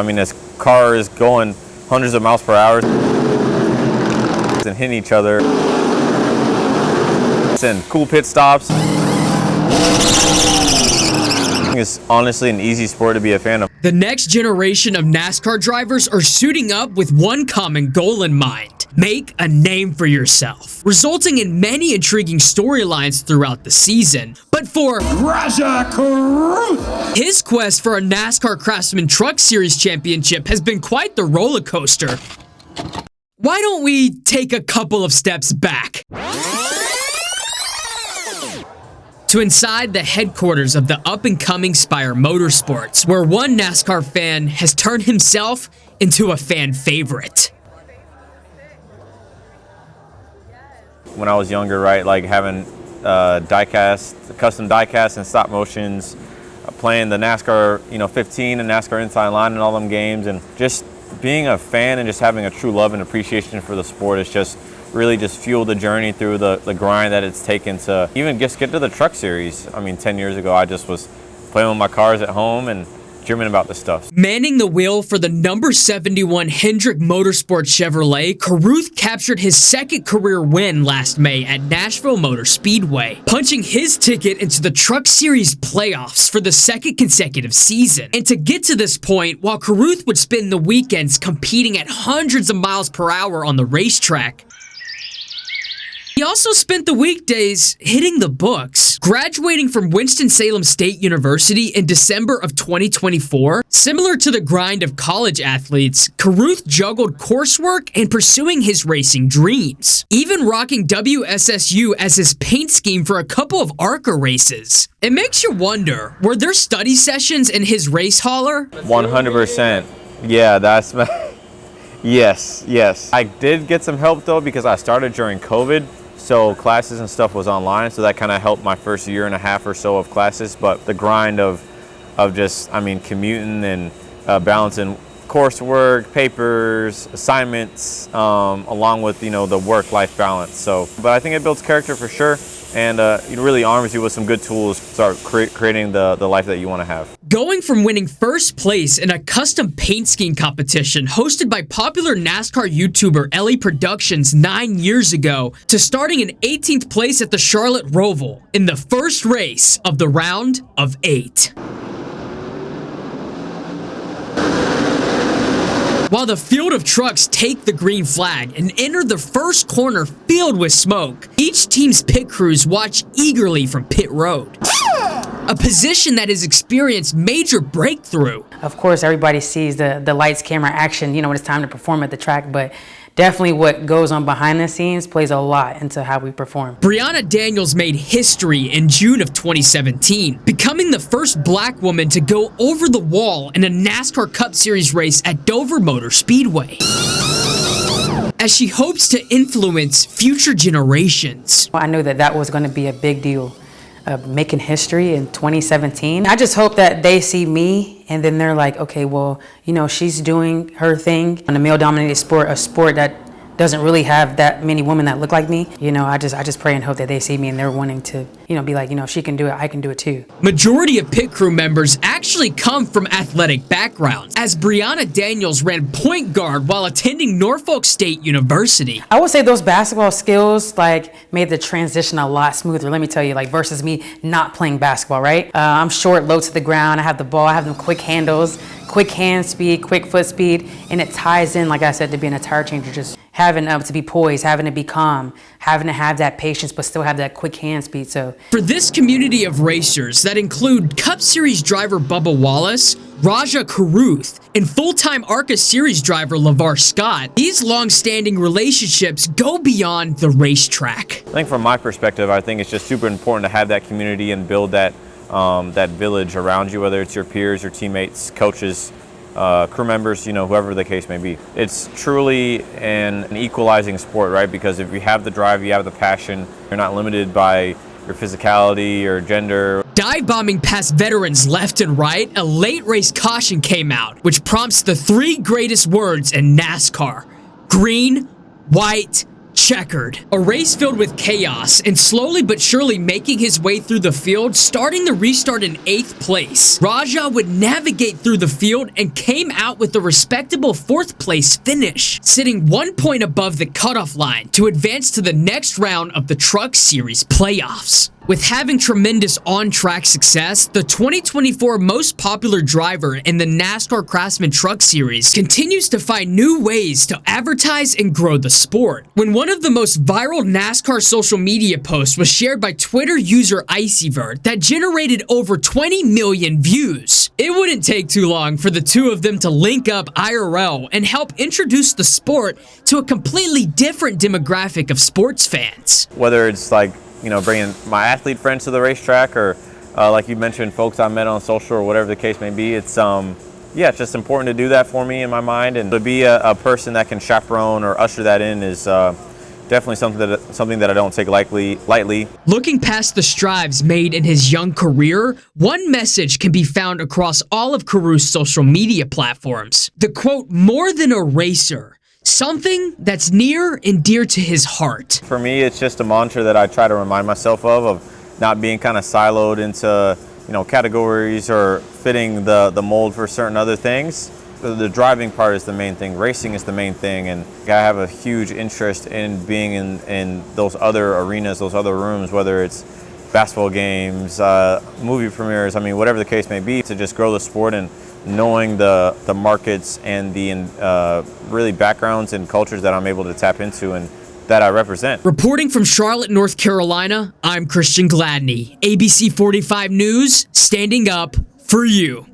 I mean, this car is going hundreds of miles per hour and hitting each other. And cool pit stops. It's honestly an easy sport to be a fan of. The next generation of NASCAR drivers are suiting up with one common goal in mind: make a name for yourself, resulting in many intriguing storylines throughout the season. But for Rajah Caruth, his quest for a NASCAR Craftsman Truck Series championship has been quite the roller coaster. Why don't we take a couple of steps back to inside the headquarters of the up-and-coming Spire Motorsports, where one NASCAR fan has turned himself into a fan favorite. When I was younger, right, like having custom diecast and stop motions, playing the NASCAR 15 and NASCAR Inside Line and all them games, and just being a fan and just having a true love and appreciation for the sport is just really just fueled the journey through the grind that it's taken to even just get to the Truck Series. I mean, 10 years ago, I just was playing with my cars at home and dreaming about this stuff. Manning the wheel for the number 71 Hendrick Motorsports Chevrolet, Caruth captured his second career win last May at Nashville Motor Speedway, punching his ticket into the Truck Series playoffs for the second consecutive season. And to get to this point, while Caruth would spend the weekends competing at hundreds of miles per hour on the racetrack, he also spent the weekdays hitting the books. Graduating from Winston-Salem State University in December of 2024, similar to the grind of college athletes, Caruth juggled coursework and pursuing his racing dreams, even rocking WSSU as his paint scheme for a couple of ARCA races. It makes you wonder, were there study sessions in his race hauler? 100%. Yeah, that's... Yes. I did get some help though because I started during COVID. So classes and stuff was online, so that kind of helped my first year and a half or so of classes. But the grind of just, commuting and balancing coursework, papers, assignments, along with, the work-life balance. So, but I think it builds character for sure, and it really arms you with some good tools to start creating the life that you want to have. Going from winning first place in a custom paint scheme competition hosted by popular NASCAR YouTuber Ellie Productions 9 years ago to starting in 18th place at the Charlotte Roval in the first race of the round of 8. While the field of trucks take the green flag and enter the first corner filled with smoke, each team's pit crews watch eagerly from pit road, a position that has experienced major breakthrough. Of course, everybody sees the lights, camera, action, when it's time to perform at the track, but definitely what goes on behind the scenes plays a lot into how we perform. Brehanna Daniels made history in June of 2017, becoming the first black woman to go over the wall in a NASCAR Cup Series race at Dover Motor Speedway, as she hopes to influence future generations. I knew that was going to be a big deal, making history in 2017. I just hope that they see me and then they're like, okay, well, she's doing her thing in a male-dominated sport, a sport that doesn't really have that many women that look like me. I just pray and hope that they see me and they're wanting to, be like, if she can do it, I can do it too. Majority of pit crew members actually come from athletic backgrounds, as Brehanna Daniels ran point guard while attending Norfolk State University. I would say those basketball skills made the transition a lot smoother. Let me tell you, versus me not playing basketball, right? I'm short, low to the ground. I have the ball, I have them quick handles, quick hand speed, quick foot speed, and it ties in, like I said, to being a tire changer, just having to be poised, having to be calm, having to have that patience, but still have that quick hand speed. So for this community of racers that include Cup Series driver Bubba Wallace, Rajah Caruth, and full-time ARCA Series driver LeVar Scott, these long-standing relationships go beyond the racetrack. I think from my perspective, I think it's just super important to have that community and build that village around you, whether it's your peers, your teammates, coaches, crew members, whoever the case may be. It's truly an equalizing sport, right? Because if you have the drive, you have the passion, you're not limited by your physicality or gender. Dive bombing past veterans left and right, a late race caution came out, which prompts the 3 greatest words in NASCAR: green, white, checkered. A race filled with chaos, and slowly but surely making his way through the field, starting the restart in 8th place. Rajah would navigate through the field and came out with a respectable 4th place finish, sitting 1 point above the cutoff line to advance to the next round of the Truck Series playoffs. With having tremendous on-track success, the 2024 most popular driver in the NASCAR Craftsman Truck Series continues to find new ways to advertise and grow the sport. When one of the most viral NASCAR social media posts was shared by Twitter user Icyvert that generated over 20 million views, it wouldn't take too long for the two of them to link up IRL and help introduce the sport to a completely different demographic of sports fans. Whether it's like, bringing my athlete friends to the racetrack, or like you mentioned, folks I met on social, or whatever the case may be, it's it's just important to do that for me in my mind, and to be a person that can chaperone or usher that in is definitely something that I don't take lightly. Looking past the strides made in his young career, one message can be found across all of Caruth's social media platforms. The quote, "more than a racer." Something that's near and dear to his heart. For me, it's just a mantra that I try to remind myself of not being kind of siloed into, categories or fitting the mold for certain other things. The driving part is the main thing. Racing is the main thing, and I have a huge interest in being in those other arenas, those other rooms, whether it's basketball games, movie premieres, whatever the case may be, to just grow the sport and knowing the markets and the really backgrounds and cultures that I'm able to tap into and that I represent. Reporting from Charlotte, North Carolina, I'm Christian Gladney. ABC 45 News, standing up for you.